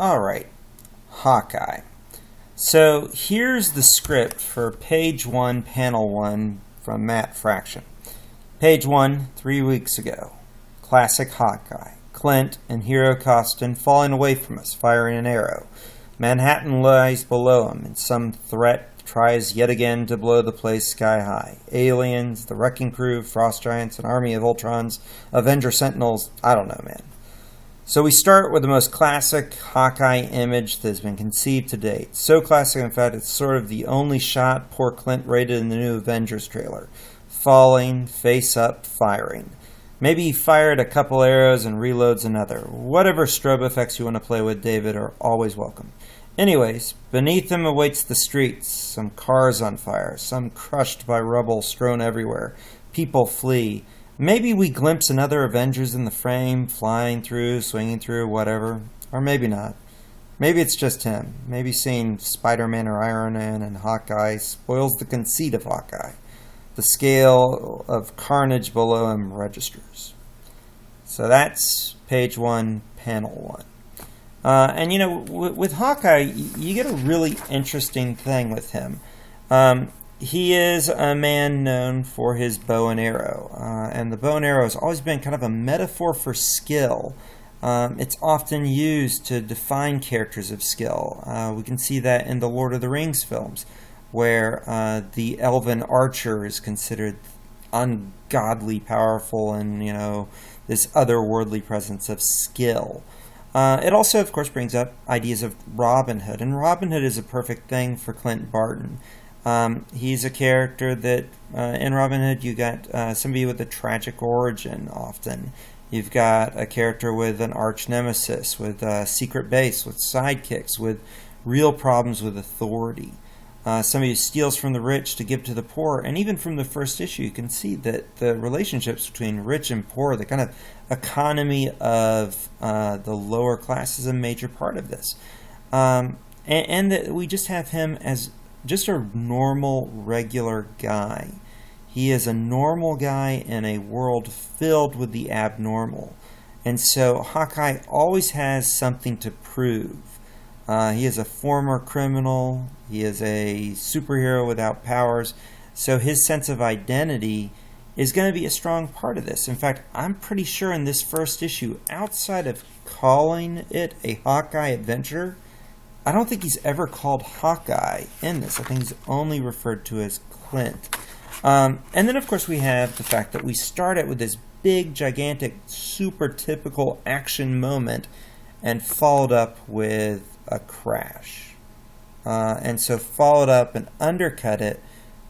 Alright, Hawkeye. So here's the script for page 1, panel 1 from Matt Fraction. Page 1, 3 weeks ago. Classic Hawkeye. Clint in hero costume falling away from us, firing an arrow. Manhattan lies below him, and some threat tries yet again to blow the place sky high. Aliens, the wrecking crew, frost giants, an army of Ultrons, Avenger Sentinels, I don't know, man. So we start with the most classic Hawkeye image that has been conceived to date. So classic, in fact, it's sort of the only shot poor Clint rated in the new Avengers trailer. Falling, face up, firing. Maybe he fired a couple arrows and reloads another. Whatever strobe effects you want to play with, David, are always welcome. Anyways, beneath him awaits the streets. Some cars on fire, some crushed by rubble strewn everywhere. People flee. Maybe we glimpse another Avengers in the frame, flying through, swinging through, whatever. Or maybe not. Maybe it's just him. Maybe seeing Spider-Man or Iron Man and Hawkeye spoils the conceit of Hawkeye. The scale of carnage below him registers. So that's page 1, panel 1. And you know, with Hawkeye, you get a really interesting thing with him. He is a man known for his bow and arrow, and the bow and arrow has always been kind of a metaphor for skill. It's often used to define characters of skill. We can see that in the Lord of the Rings films, where the elven archer is considered ungodly powerful and, you know, this otherworldly presence of skill. It also, of course, brings up ideas of Robin Hood, and Robin Hood is a perfect thing for Clint Barton. He's a character that, in Robin Hood, you got somebody with a tragic origin often. You've got a character with an arch nemesis, with a secret base, with sidekicks, with real problems with authority. Somebody who steals from the rich to give to the poor, and even from the first issue, you can see that the relationships between rich and poor, the kind of economy of the lower class, is a major part of this. And that we just have him as just a normal, regular guy. He is a normal guy in a world filled with the abnormal. And so Hawkeye always has something to prove. He is a former criminal. He is a superhero without powers. So his sense of identity is going to be a strong part of this. In fact, I'm pretty sure in this first issue, outside of calling it a Hawkeye adventure, I don't think he's ever called Hawkeye in this. I think he's only referred to as Clint. And then, of course, we have the fact that we start it with this big, gigantic, super typical action moment and followed up with a crash. And so followed up and undercut it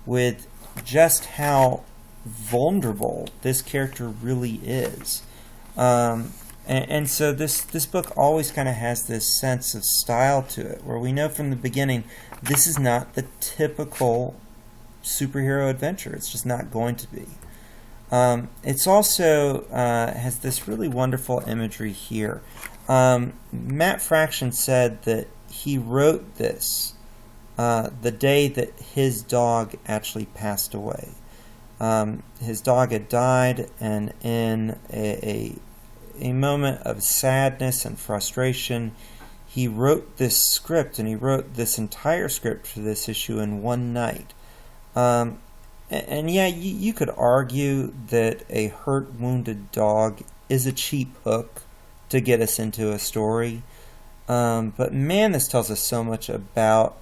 with just how vulnerable this character really is. And so this book always kind of has this sense of style to it, where we know from the beginning this is not the typical superhero adventure. It's just not going to be. It's also has this really wonderful imagery here. Matt Fraction said that he wrote this the day that his dog actually passed away. His dog had died, and in a moment of sadness and frustration, he wrote this script, and he wrote this entire script for this issue in one night. And yeah, you could argue that a hurt, wounded dog is a cheap hook to get us into a story. But man, this tells us so much about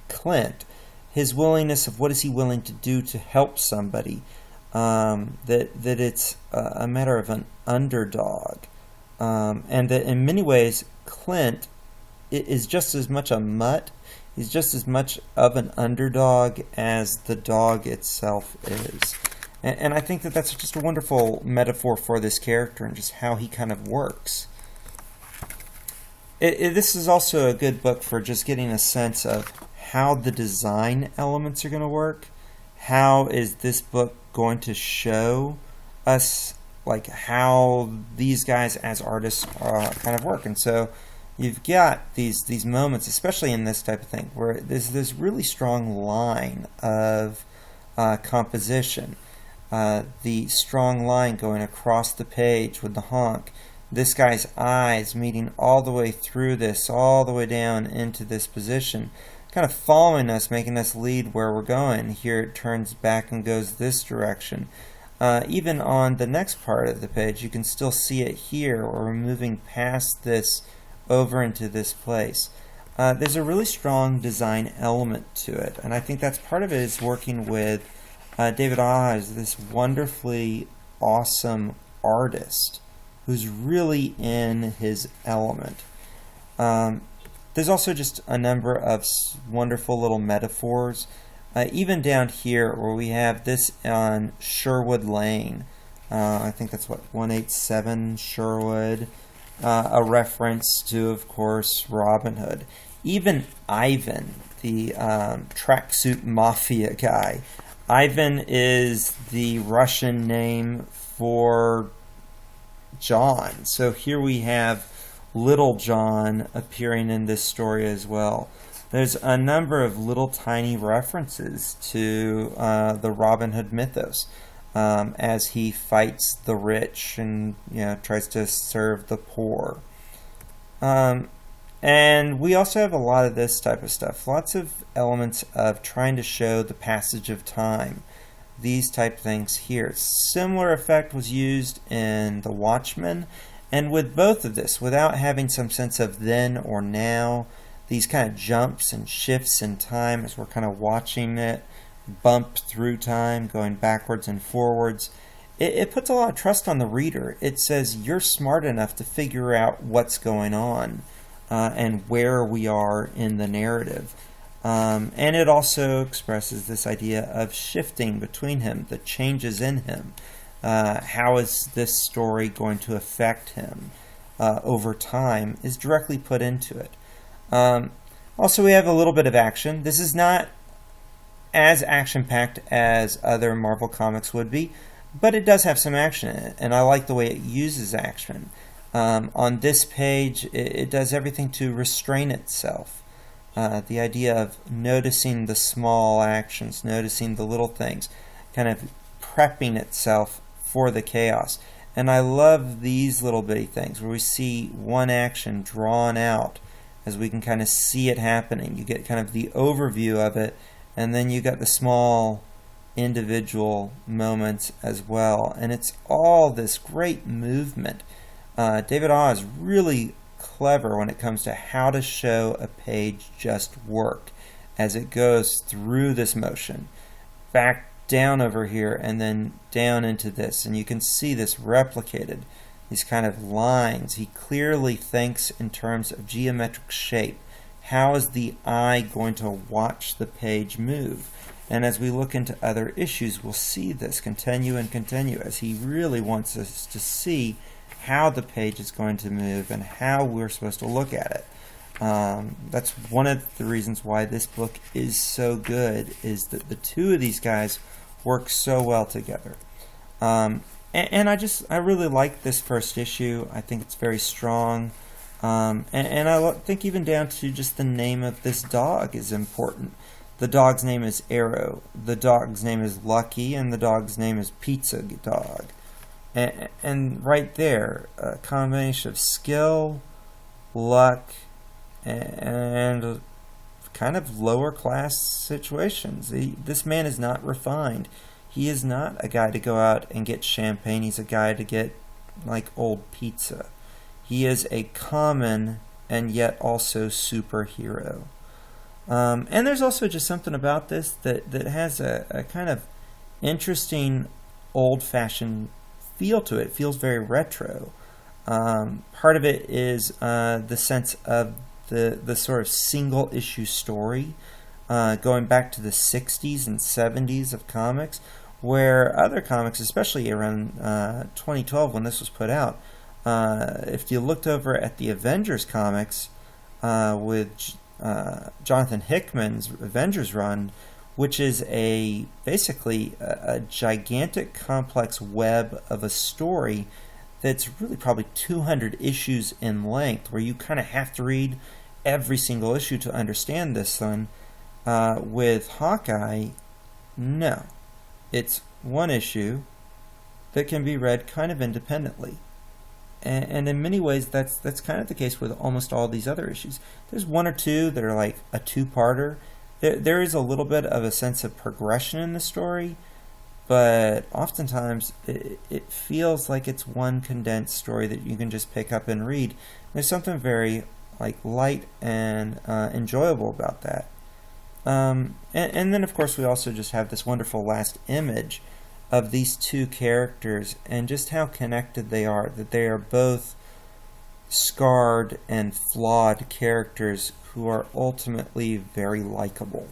Clint. His willingness of what is he willing to do to help somebody. That it's a matter of an underdog. And that in many ways, Clint is just as much a mutt. He's just as much of an underdog as the dog itself is. And I think that that's just a wonderful metaphor for this character and just how he kind of works. This is also a good book for just getting a sense of how the design elements are going to work. How is this book going to show us like how these guys as artists kind of work? And so you've got these moments, especially in this type of thing, where there's this really strong line of composition. The strong line going across the page with the honk, this guy's eyes meeting all the way through this, all the way down into this position, kind of following us, making us lead where we're going. Here it turns back and goes this direction. Even on the next part of the page, you can still see it here, or we're moving past this over into this place. There's a really strong design element to it, and I think that's part of it is working with David Oz, this wonderfully awesome artist who's really in his element. There's also just a number of wonderful little metaphors. Even down here where we have this on Sherwood Lane, I think that's what, 187 Sherwood, a reference to, of course, Robin Hood. Even Ivan, the tracksuit mafia guy. Ivan is the Russian name for John. So here we have Little John appearing in this story as well. There's a number of little tiny references to the Robin Hood mythos as he fights the rich and tries to serve the poor. And we also have a lot of this type of stuff. Lots of elements of trying to show the passage of time. These type things here. Similar effect was used in The Watchmen. And with both of this, without having some sense of then or now, these kind of jumps and shifts in time as we're kind of watching it bump through time, going backwards and forwards, it puts a lot of trust on the reader. It says you're smart enough to figure out what's going on and where we are in the narrative. And it also expresses this idea of shifting between him, the changes in him. How is this story going to affect him over time is directly put into it. Also, we have a little bit of action. This is not as action-packed as other Marvel comics would be, but it does have some action in it, and I like the way it uses action. On this page, it does everything to restrain itself. The idea of noticing the small actions, noticing the little things, kind of prepping itself for the chaos. And I love these little bitty things where we see one action drawn out as we can kind of see it happening. You get kind of the overview of it, and then you got the small individual moments as well. And it's all this great movement. David Oz is really clever when it comes to how to show a page just work as it goes through this motion. Back down over here and then down into this. And you can see this replicated. These kind of lines. He clearly thinks in terms of geometric shape. How is the eye going to watch the page move? And as we look into other issues, we'll see this continue and continue as he really wants us to see how the page is going to move and how we're supposed to look at it. That's one of the reasons why this book is so good, is that the two of these guys work so well together. And I really like this first issue. I think it's very strong. And I think even down to just the name of this dog is important. The dog's name is Arrow. The dog's name is Lucky. And the dog's name is Pizza Dog. And right there, a combination of skill, luck, and kind of lower class situations. This man is not refined. He is not a guy to go out and get champagne. He's a guy to get like old pizza. He is a common and yet also superhero. And there's also just something about this that has a kind of interesting old-fashioned feel to it. It feels very retro. Part of it is the sense of the sort of single issue story going back to the 60s and 70s of comics, where other comics, especially around 2012 when this was put out, if you looked over at the Avengers comics with Jonathan Hickman's Avengers run, which is basically a gigantic complex web of a story that's really probably 200 issues in length, where you kind of have to read every single issue to understand this one. With Hawkeye, no. It's one issue that can be read kind of independently. And in many ways, that's kind of the case with almost all these other issues. There's one or two that are like a two-parter. There is a little bit of a sense of progression in the story, but oftentimes it feels like it's one condensed story that you can just pick up and read. There's something very like light and enjoyable about that. And then, of course, we also just have this wonderful last image of these two characters and just how connected they are, that they are both scarred and flawed characters who are ultimately very likable.